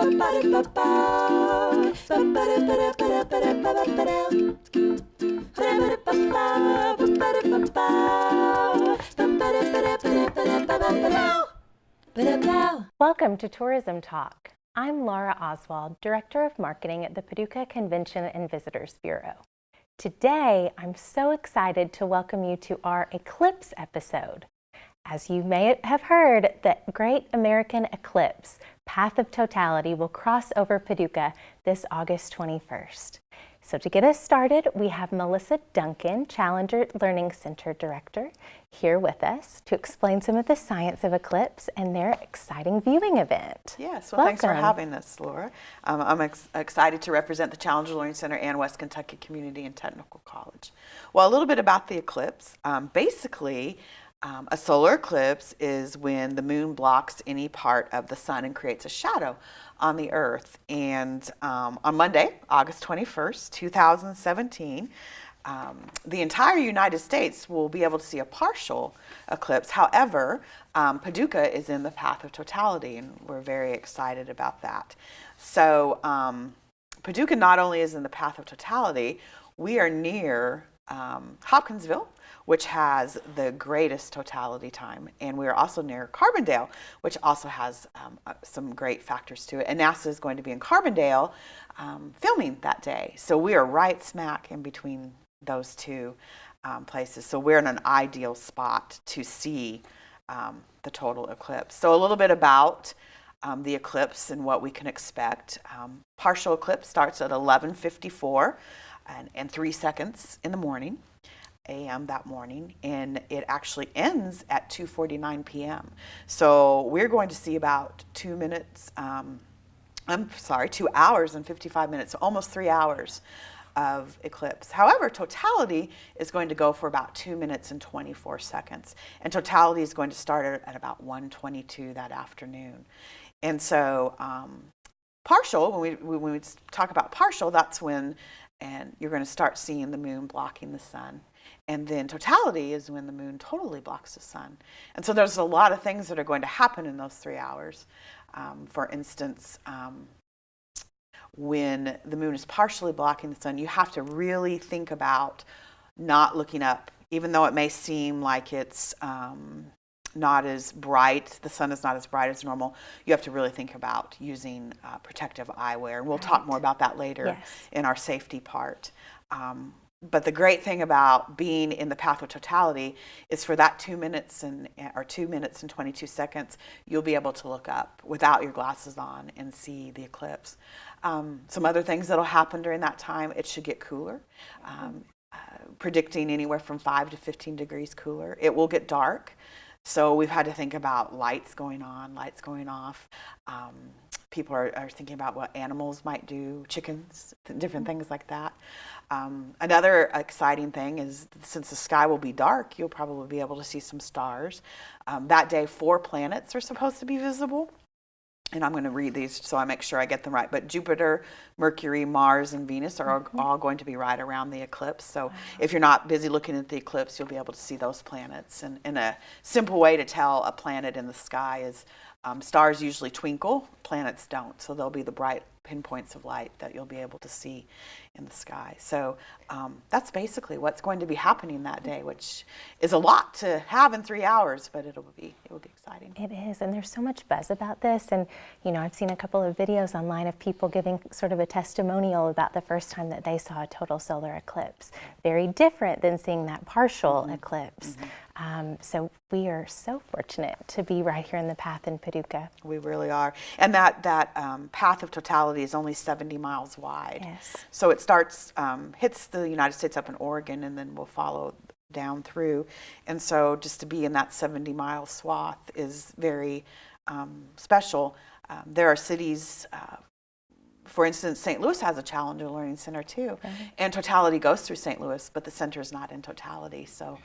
Welcome to Tourism Talk. I'm Laura Oswald, Director of Marketing at the Paducah Convention and Visitors Bureau. Today, I'm so excited to welcome you to our Eclipse episode. As you may have heard, the Great American Eclipse, Path of Totality, will cross over Paducah this August 21st. So to get us started, we have Mellisa Duncan, Challenger Learning Center Director, here with us to explain some of the science of eclipse and their exciting viewing event. Yes, well, thanks for having us, Laura. I'm excited to represent the Challenger Learning Center and West Kentucky Community and Technical College. Well, a little bit about the eclipse. Basically, a solar eclipse is when the moon blocks any part of the sun and creates a shadow on the earth. And on Monday, August 21st, 2017, the entire United States will be able to see a partial eclipse. However, Paducah is in the path of totality, and we're very excited about that. So Paducah not only is in the path of totality, we are near Hopkinsville, which has the greatest totality time, and we are also near Carbondale, which also has some great factors to it. And NASA is going to be in Carbondale filming that day, so we are right smack in between those two places. So we're in an ideal spot to see the total eclipse. So a little bit about the eclipse and what we can expect. Partial eclipse starts at 11:54 and 3 seconds in the morning. A.m. that morning, and it actually ends at 2:49 p.m. So we're going to see about 2 hours and 55 minutes, so almost 3 hours of eclipse. However, totality is going to go for about 2 minutes and 24 seconds, and totality is going to start at about 1:22 that afternoon. And so partial, when we talk about partial, that's when you're going to start seeing the moon blocking the sun. And then totality is when the moon totally blocks the sun. And so there's a lot of things that are going to happen in those 3 hours. For instance, when the moon is partially blocking the sun, you have to really think about not looking up, even though it may seem like it's not as bright, the sun is not as bright as normal. You have to really think about using protective eyewear. And we'll talk more about that later in our safety part. But the great thing about being in the path of totality is for that 2 minutes and 22 seconds, you'll be able to look up without your glasses on and see the eclipse. Some other things that'll happen during that time, it should get cooler, predicting anywhere from 5 to 15 degrees cooler. It will get dark. So we've had to think about lights going on, lights going off. People are thinking about what animals might do, chickens, different things like that. Another exciting thing is, since the sky will be dark, you'll probably be able to see some stars. That day, 4 planets are supposed to be visible. And I'm going to read these so I make sure I get them right. But Jupiter, Mercury, Mars, and Venus are all going to be right around the eclipse. So if you're not busy looking at the eclipse, you'll be able to see those planets. And a simple way to tell a planet in the sky is stars usually twinkle, planets don't. So they'll be the bright pinpoints of light that you'll be able to see in the sky. So that's basically what's going to be happening that day, which is a lot to have in 3 hours, but it will be exciting. It is, and there's so much buzz about this. And I've seen a couple of videos online of people giving sort of a testimonial about the first time that they saw a total solar eclipse. Very different than seeing that partial eclipse. So we are so fortunate to be right here in the path in Paducah. We really are. And that path of totality is only 70 miles wide. Yes. So it starts, hits the United States up in Oregon, and then will follow down through. And so just to be in that 70-mile swath is very special. There are cities, for instance, St. Louis has a Challenger Learning Center too. And totality goes through St. Louis, but the center is not in totality. So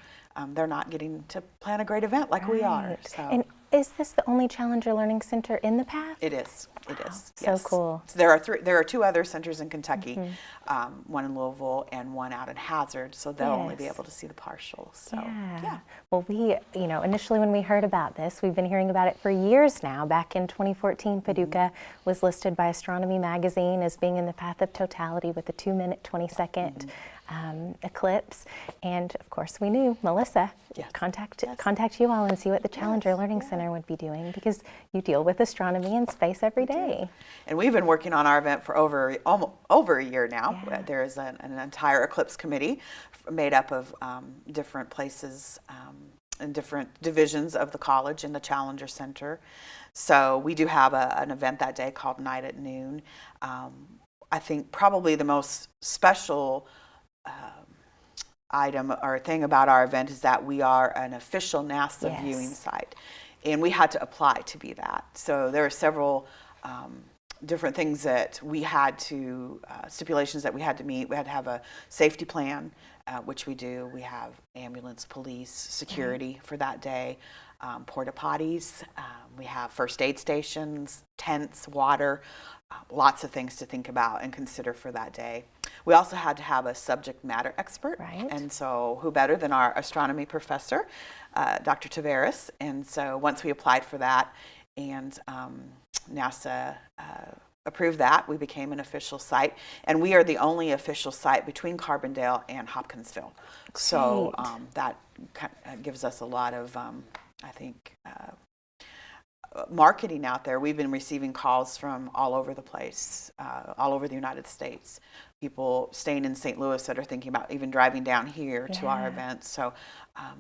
they're not getting to plan a great event like we are. So. And is this the only Challenger Learning Center in the path? It is. It is. So Yes. cool. So there are two other centers in Kentucky, one in Louisville and one out in Hazard. So they'll only be able to see the partial. So yeah. Well, we, initially when we heard about this, we've been hearing about it for years now. Back in 2014, Paducah was listed by Astronomy Magazine as being in the path of totality with a 2-minute, 20-second eclipse. And of course, we knew Mellisa contact you all and see what the Challenger Learning Center would be doing, because you deal with astronomy and space every day. And we've been working on our event for over a year now. Yeah. There is an entire eclipse committee made up of different places and different divisions of the college in the Challenger Center. So we do have an event that day called Night at Noon. I think probably the most special item or thing about our event is that we are an official NASA viewing site, and we had to apply to be that. So there are several different things that we had to, stipulations that we had to meet. We had to have a safety plan, which we do. We have ambulance, police, security for that day, porta potties. We have first aid stations, tents, water, lots of things to think about and consider for that day. We also had to have a subject matter expert. Right. And so who better than our astronomy professor, Dr. Tavares. And so once we applied for that and NASA approved that, we became an official site. And we are the only official site between Carbondale and Hopkinsville. Great. So that gives us a lot of, I think, marketing out there. We've been receiving calls from all over the place, all over the United States. People staying in St. Louis that are thinking about even driving down here to our event. So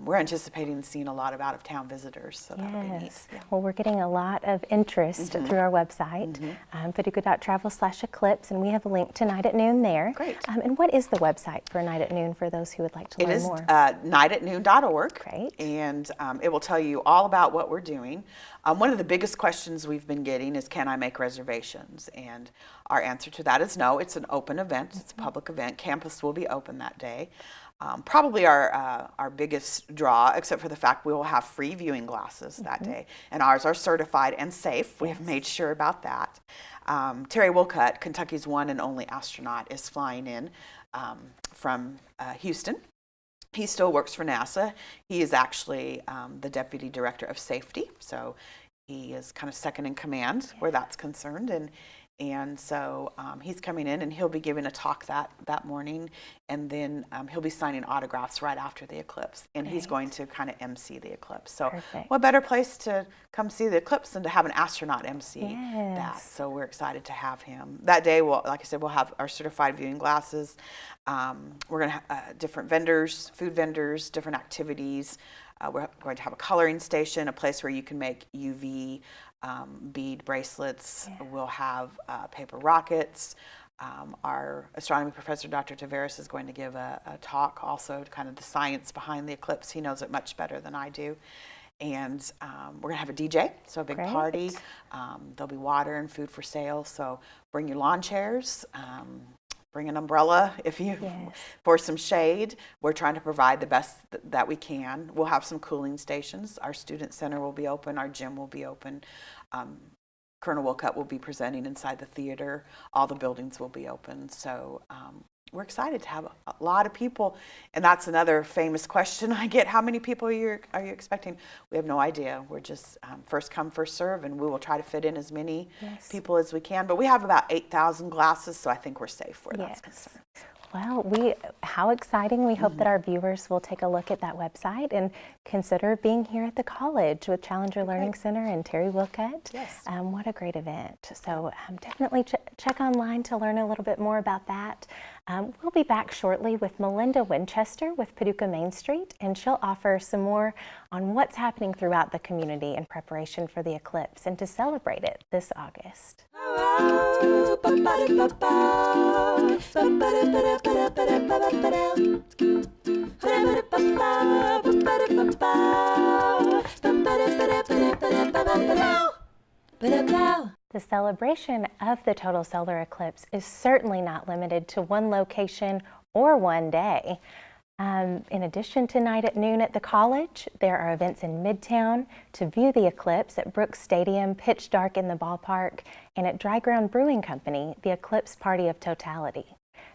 we're anticipating seeing a lot of out-of-town visitors. So that'll be neat. Yeah. Well, we're getting a lot of interest through our website, paducah.travel/eclipse, and we have a link to Night at Noon there. Great. And what is the website for Night at Noon for those who would like to learn more? It is nightatnoon.org. Great. And it will tell you all about what we're doing. One of the biggest questions we've been getting is, can I make reservations? And our answer to that is no. It's an open event. It's a public event. Campus will be open that day. Probably our biggest draw, except for the fact we will have free viewing glasses that day. And ours are certified and safe. We have made sure about that. Terry Wolcott, Kentucky's one and only astronaut, is flying in from Houston. He still works for NASA. He is actually the Deputy Director of Safety. So he is kind of second in command where that's concerned. And so he's coming in, and he'll be giving a talk that morning, and then he'll be signing autographs right after the eclipse, and he's going to kind of MC the eclipse. So what better place to come see the eclipse than to have an astronaut MC that? So we're excited to have him. That day, like I said, we'll have our certified viewing glasses. We're going to have different vendors, food vendors, different activities. We're going to have a coloring station, a place where you can make UV bead bracelets. We'll have paper rockets. Our astronomy professor, Dr. Tavares, is going to give a talk also to kind of the science behind the eclipse. He knows it much better than I do. And we're going to have a DJ, so a big party. There'll be water and food for sale, so bring your lawn chairs. Bring an umbrella if you for some shade. We're trying to provide the best that we can. We'll have some cooling stations. Our student center will be open. Our gym will be open. Colonel Wolcott will be presenting inside the theater. All the buildings will be open. So we're excited to have a lot of people. And that's another famous question I get. How many people are you expecting? We have no idea. We're just first come, first serve, and we will try to fit in as many people as we can. But we have about 8,000 glasses, so I think we're safe where that's concerned. Well, how exciting. We hope that our viewers will take a look at that website and consider being here at the college with Challenger Learning Center and Terry Wolcott. Yes. What a great event. So definitely check online to learn a little bit more about that. We'll be back shortly with Melinda Winchester with Paducah Main Street, and she'll offer some more on what's happening throughout the community in preparation for the eclipse and to celebrate it this August. The celebration of the total solar eclipse is certainly not limited to one location or one day. In addition to night at noon at the college, there are events in Midtown to view the eclipse at Brooks Stadium, pitch dark in the ballpark, and at Dry Ground Brewing Company, the Eclipse Party of Totality.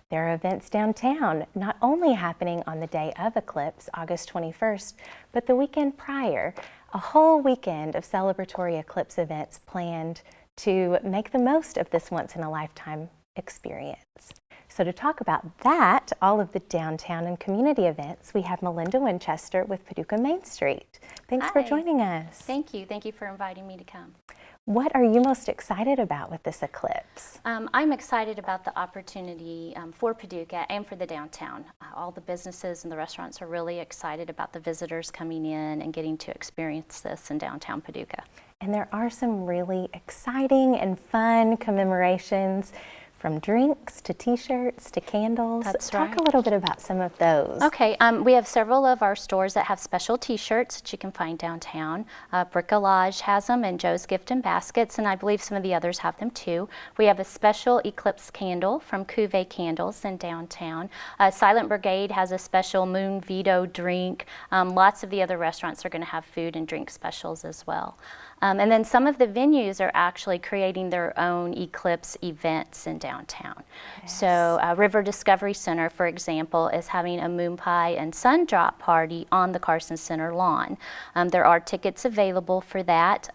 There are events downtown, not only happening on the day of eclipse, August 21st, but the weekend prior, a whole weekend of celebratory eclipse events planned to make the most of this once-in-a-lifetime experience. So to talk about that, all of the downtown and community events, we have Melinda Winchester with Paducah Main Street. Thanks for joining us. Thank you. Thank you for inviting me to come. What are you most excited about with this eclipse? I'm excited about the opportunity for Paducah and for the downtown. All the businesses and the restaurants are really excited about the visitors coming in and getting to experience this in downtown Paducah. And there are some really exciting and fun commemorations, from drinks to t-shirts to candles. That's Talk right. a little bit about some of those. Okay, we have several of our stores that have special t-shirts that you can find downtown. Bricolage has them, and Joe's Gift and Baskets, and I believe some of the others have them too. We have a special eclipse candle from Cuvée Candles in downtown. Silent Brigade has a special Moon Veto drink. Lots of the other restaurants are going to have food and drink specials as well. And then some of the venues are actually creating their own eclipse events in downtown. Yes. So River Discovery Center, for example, is having a moon pie and sun drop party on the Carson Center lawn. There are tickets available for that.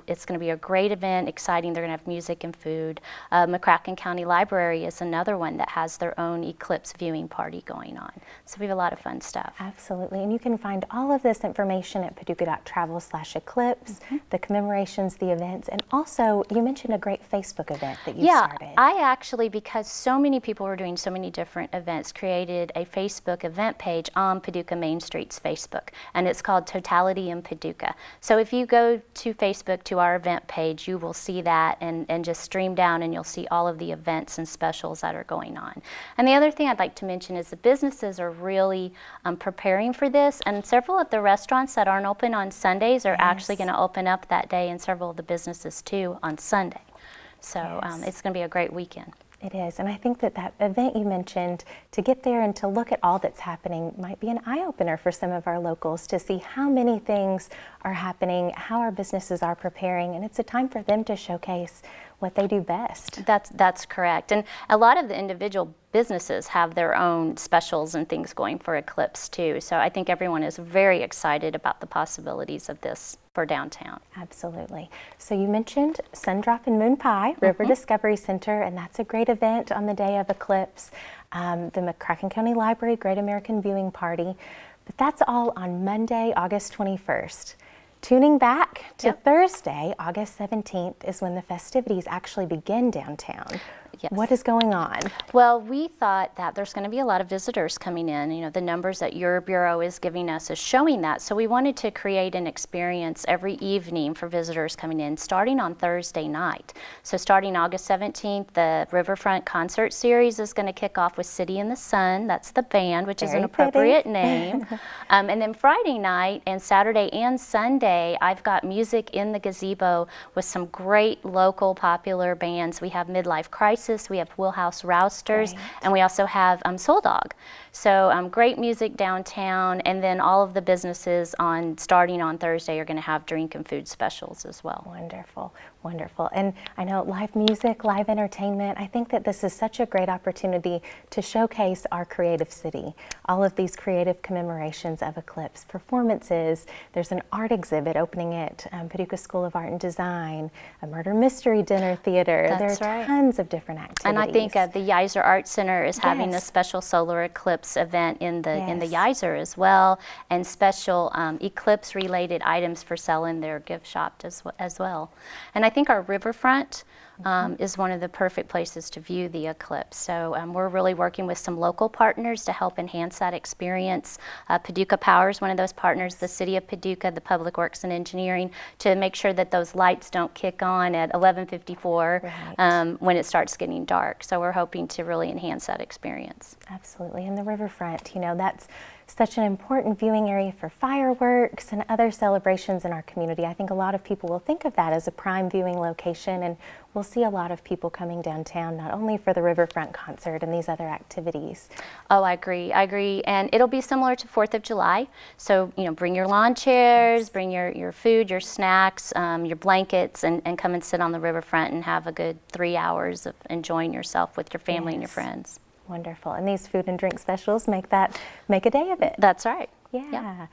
It's going to be a great event, exciting. They're going to have music and food. McCracken County Library is another one that has their own eclipse viewing party going on. So we have a lot of fun stuff. Absolutely, and you can find all of this information at paducah.travel/eclipse. The commemorations, the events, and also you mentioned a great Facebook event that you started. Yeah, I actually, because so many people were doing so many different events, created a Facebook event page on Paducah Main Street's Facebook, and it's called Totality in Paducah. So if you go to Facebook to our event page, you will see that and just stream down, and you'll see all of the events and specials that are going on. And the other thing I'd like to mention is the businesses are really preparing for this, and several of the restaurants that aren't open on Sundays are actually going to open up that day, and several of the businesses too on Sunday. So it's going to be a great weekend. It is, and I think that that event you mentioned, to get there and to look at all that's happening, might be an eye-opener for some of our locals to see how many things are happening, how our businesses are preparing, and it's a time for them to showcase what they do best. That's correct. And a lot of the individual businesses have their own specials and things going for Eclipse too. So I think everyone is very excited about the possibilities of this for downtown. Absolutely. So you mentioned Sundrop and Moon Pie, River Discovery Center, and that's a great event on the day of Eclipse. The McCracken County Library, Great American Viewing Party. But that's all on Monday, August 21st. Tuning back to Thursday, August 17th, is when the festivities actually begin downtown. Yes. What is going on? Well, we thought that there's going to be a lot of visitors coming in. You know, the numbers that your bureau is giving us is showing that. So we wanted to create an experience every evening for visitors coming in, starting on Thursday night. So starting August 17th, the Riverfront Concert Series is going to kick off with City in the Sun. That's the band, which is an appropriate name. And then Friday night and Saturday and Sunday, I've got music in the Gazebo with some great local popular bands. We have Midlife Crisis, we have Wheelhouse Rousters, and we also have Soul Dog. So great music downtown, and then all of the businesses starting on Thursday are going to have drink and food specials as well. Wonderful, wonderful. And I know live music, live entertainment, I think that this is such a great opportunity to showcase our creative city. All of these creative commemorations of Eclipse, performances, there's an art exhibit opening at Paducah School of Art and Design, a murder mystery dinner theater. That's there are right. tons of different activities. And I think the Yiser Art Center is having a special solar eclipse event in the Yiser as well, and special eclipse related items for sale in their gift shop as well. And I think our riverfront is one of the perfect places to view the eclipse. So we're really working with some local partners to help enhance that experience. Paducah Power is one of those partners, the City of Paducah, the Public Works and Engineering, to make sure that those lights don't kick on at 11:54 when it starts getting dark. So we're hoping to really enhance that experience. Absolutely. And the riverfront, you know, that's such an important viewing area for fireworks and other celebrations in our community. I think a lot of people will think of that as a prime viewing location, and we'll see a lot of people coming downtown, not only for the Riverfront concert and these other activities. Oh, I agree. And it'll be similar to 4th of July. So, bring your lawn chairs, bring your food, your snacks, your blankets, and come and sit on the riverfront and have a good 3 hours of enjoying yourself with your family and your friends. Wonderful. And these food and drink specials make a day of it. That's right. Yeah.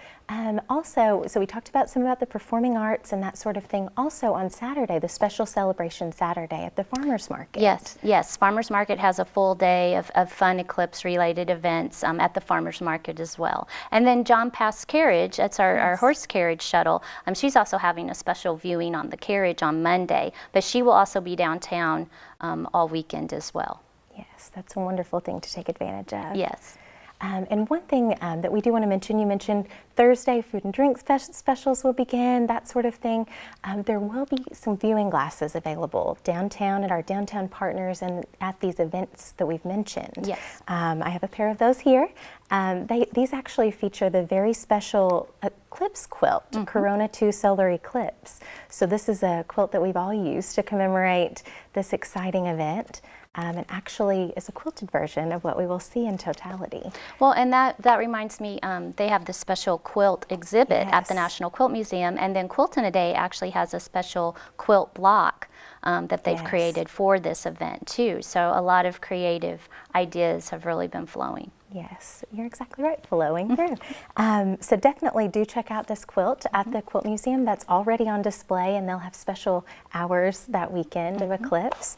Also, so we talked about the performing arts and that sort of thing. Also on Saturday, the special celebration Saturday at the Farmers Market. Yes. Farmers Market has a full day of fun Eclipse-related events at the Farmers Market as well. And then John Pass Carriage, that's our horse carriage shuttle. She's also having a special viewing on the carriage on Monday, but she will also be downtown all weekend as well. Yes, that's a wonderful thing to take advantage of. Yes. And one thing that we do want to mention, you mentioned Thursday food and drink specials will begin, that sort of thing. There will be some viewing glasses available downtown at our downtown partners and at these events that we've mentioned. Yes. I have a pair of those here. These actually feature the very special Eclipse quilt, Corona 2 Solar Eclipse. So this is a quilt that we've all used to commemorate this exciting event. And actually is a quilted version of what we will see in totality. Well, and that reminds me, they have this special quilt exhibit at the National Quilt Museum, and then Quilt in a Day actually has a special quilt block that they've created for this event too. So a lot of creative ideas have really been flowing. Yes, you're exactly right, flowing through. So definitely do check out this quilt at the Quilt Museum. That's already on display, and they'll have special hours that weekend of Eclipse.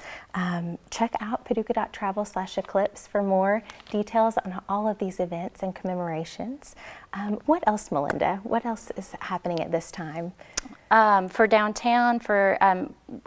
Check out paducah.travel/eclipse for more details on all of these events and commemorations. What else, Melinda? What else is happening at this time? For downtown,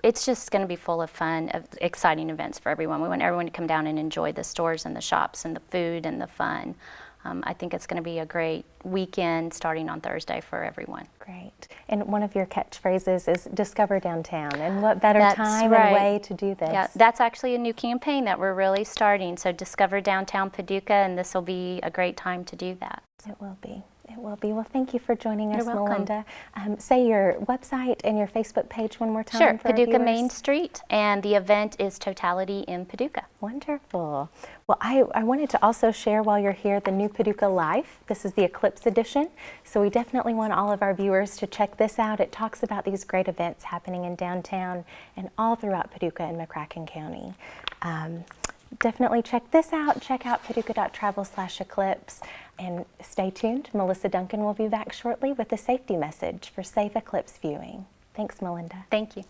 it's just going to be full of fun, exciting events for everyone. We want everyone to come down and enjoy the stores and the shops and the food and the fun. I think it's going to be a great weekend starting on Thursday for everyone. Great. And one of your catchphrases is Discover Downtown. And what better time and way to do this? Yeah, that's actually a new campaign that we're really starting. So Discover Downtown Paducah, and this will be a great time to do that. It will be. It will be. Well, thank you for joining us, You're welcome. Melinda. Say your website and your Facebook page one more time. Sure, for our Paducah viewers. Main Street, and the event is Totality in Paducah. Wonderful. Well, I wanted to also share while you're here the new Paducah Life. This is the Eclipse edition, so we definitely want all of our viewers to check this out. It talks about these great events happening in downtown and all throughout Paducah and McCracken County. Definitely check this out. Check out paducah.travel/eclipse. And stay tuned. Mellisa Duncan will be back shortly with a safety message for safe eclipse viewing. Thanks, Melinda. Thank you.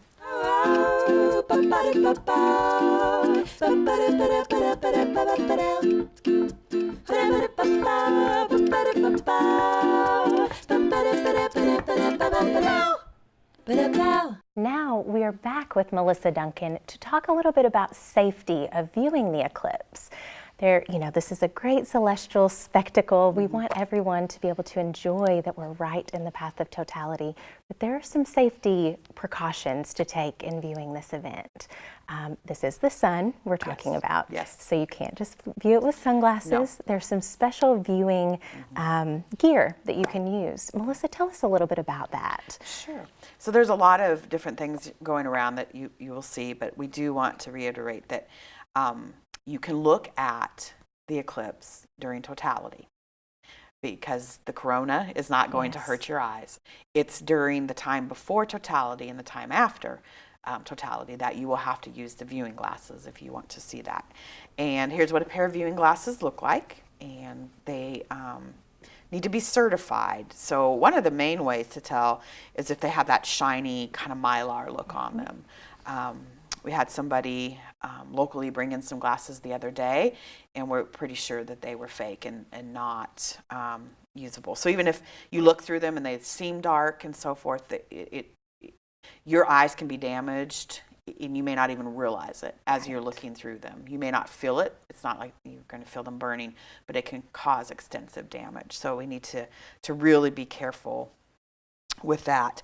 Now we are back with Mellisa Duncan to talk a little bit about safety of viewing the eclipse. This is a great celestial spectacle. We want everyone to be able to enjoy that we're right in the path of totality. But there are some safety precautions to take in viewing this event. This is the sun we're talking about. Yes. So you can't just view it with sunglasses. No. There's some special viewing gear that you can use. Mellisa, tell us a little bit about that. Sure. So there's a lot of different things going around that you will see, but we do want to reiterate that you can look at the eclipse during totality because the corona is not going to hurt your eyes. It's during the time before totality and the time after totality that you will have to use the viewing glasses if you want to see that. And here's what a pair of viewing glasses look like, and they need to be certified. So one of the main ways to tell is if they have that shiny kind of mylar look on them. We had somebody locally bring in some glasses the other day, and we're pretty sure that they were fake and not usable. So even if you look through them and they seem dark and so forth, your eyes can be damaged, and you may not even realize it as you're looking through them. You may not feel it. It's not like you're going to feel them burning, but it can cause extensive damage. So we need to really be careful with that.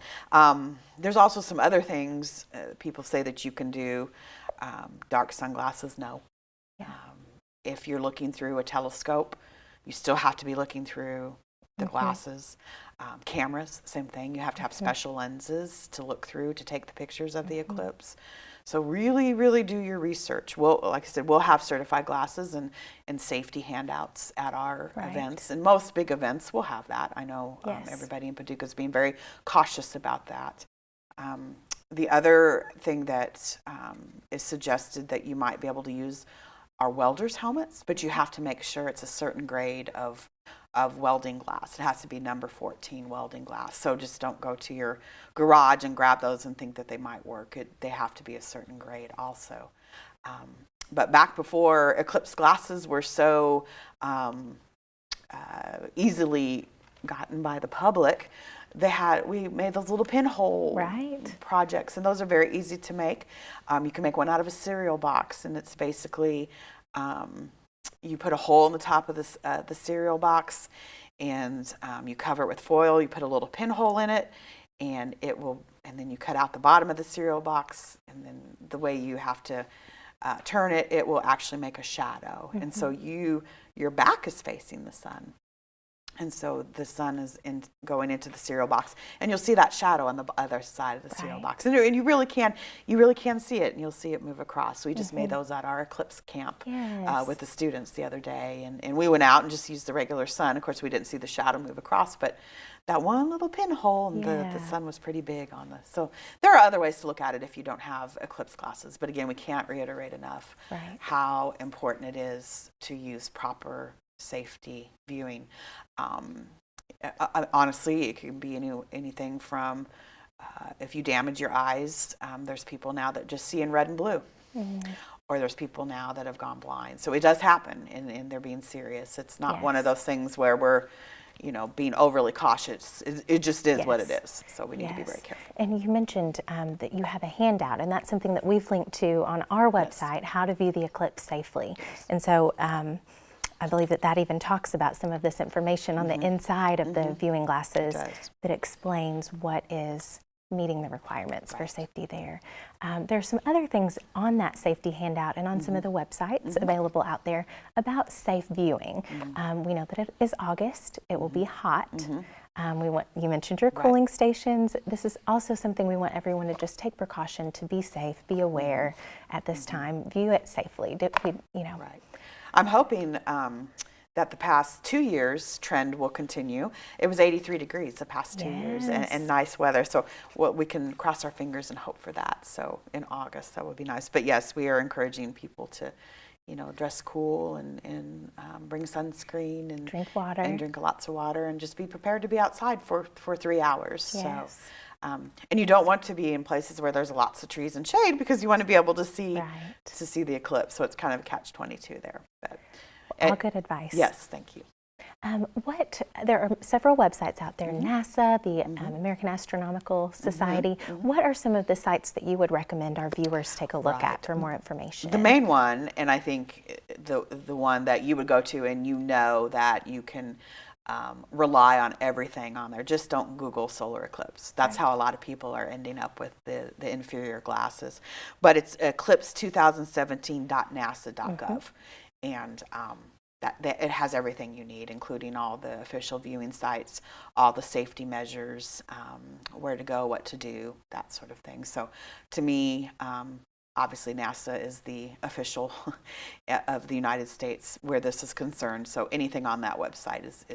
There's also some other things people say that you can do. Dark sunglasses, no. Yeah. If you're looking through a telescope, You still have to be looking through the glasses. Cameras, same thing. You have to have special lenses to look through to take the pictures of the eclipse. So really, really do your research. Like I said, we'll have certified glasses and safety handouts at our events. And most big events will have that. I know everybody in Paducah is being very cautious about that. The other thing that is suggested that you might be able to use are welders' helmets, but you have to make sure it's a certain grade of welding glass. It has to be number 14 welding glass. So just don't go to your garage and grab those and think that they might work. They have to be a certain grade also. But back before eclipse glasses were so easily gotten by the public, we made those little pinhole projects, and those are very easy to make. You can make one out of a cereal box, and it's basically you put a hole in the top of the cereal box, and you cover it with foil. You put a little pinhole in it, and then you cut out the bottom of the cereal box, and then the way you have to turn it, it will actually make a shadow. And so your back is facing the sun. And so the sun is going into the cereal box, and you'll see that shadow on the other side of the cereal box. And you really can see it, and you'll see it move across. So we just made those at our Eclipse camp with the students the other day, and we went out and just used the regular sun. Of course, we didn't see the shadow move across, but that one little pinhole, and the sun was pretty big on this. So there are other ways to look at it if you don't have eclipse glasses. But again, we can't reiterate enough how important it is to use proper safety viewing. Honestly, it can be anything from if you damage your eyes, there's people now that just see in red and blue. Or there's people now that have gone blind. So it does happen, and they're being serious. It's not one of those things where we're being overly cautious. It just is what it is. So we need to be very careful. And you mentioned that you have a handout, and that's something that we've linked to on our website, How to View the Eclipse Safely. And so I believe that even talks about some of this information on the inside of the viewing glasses that explains what is meeting the requirements for safety there. There's some other things on that safety handout and on some of the websites available out there about safe viewing. We know that it is August. It will be hot. You mentioned your cooling stations. This is also something we want everyone to just take precaution to be safe, be aware at this time, view it safely. I'm hoping that the past 2 years trend will continue. It was 83 degrees the past 2 years and nice weather. So we can cross our fingers and hope for that. So in August, that would be nice. But yes, we are encouraging people to, dress cool and bring sunscreen and drink water and drink lots of water and just be prepared to be outside for 3 hours. Yes. So, and you don't want to be in places where there's lots of trees and shade because you want to be able to see the eclipse. So it's kind of a catch-22 there. But, all good advice. Yes, thank you. There are several websites out there, NASA, the American Astronomical Society. What are some of the sites that you would recommend our viewers take a look at for more information? The main one, and I think the one that you would go to and that you can rely on everything on there. Just don't Google solar eclipse. That's how a lot of people are ending up with the inferior glasses. But it's eclipse2017.nasa.gov. And that it has everything you need, including all the official viewing sites, all the safety measures, where to go, what to do, that sort of thing. So to me, obviously NASA is the official of the United States where this is concerned. So anything on that website is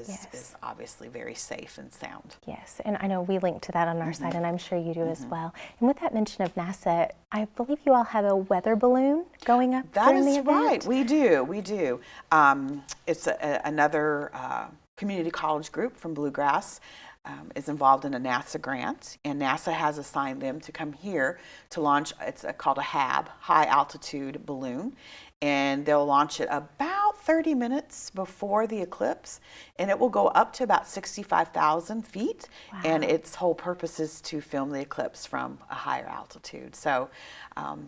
obviously very safe and sound. Yes, and I know we link to that on our site, and I'm sure you do as well. And with that mention of NASA, I believe you all have a weather balloon going up during the event. That is right. We do. It's another community college group from Bluegrass. Is involved in a NASA grant, and NASA has assigned them to come here to launch. It's called a HAB, high altitude balloon, and they'll launch it about 30 minutes before the eclipse, and it will go up to about 65,000 feet. Wow. And its whole purpose is to film the eclipse from a higher altitude. So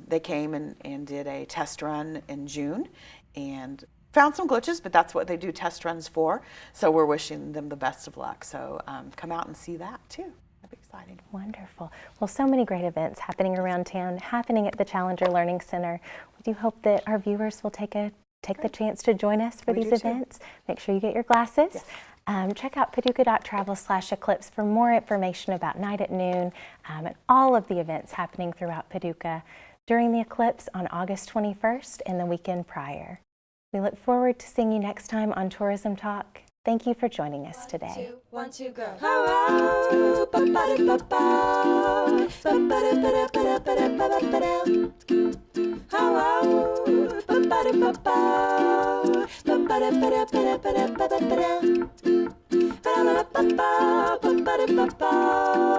they came and did a test run in June, and found some glitches, but that's what they do test runs for. So we're wishing them the best of luck. So come out and see that too. That'd be exciting. Wonderful. Well, so many great events happening around town, happening at the Challenger Learning Center. We do hope that our viewers will take a take the chance to join us for We these do too. events. Make sure you get your glasses. Yes. Check out paducah.travel/eclipse for more information about Night at Noon and all of the events happening throughout Paducah during the eclipse on August 21st and the weekend prior. We look forward to seeing you next time on Tourism Talk. Thank you for joining us today. 1, 2, go. Hello, ba-ba-da-ba-ba. Ba-ba-da-ba-da-ba-da-ba-da-ba-da. Hello, ba-ba-da-ba-ba. Ba-ba-da-ba-da-ba-da-ba-da-ba-da. Ba-da-ba-ba-ba, ba-ba-da-ba-ba.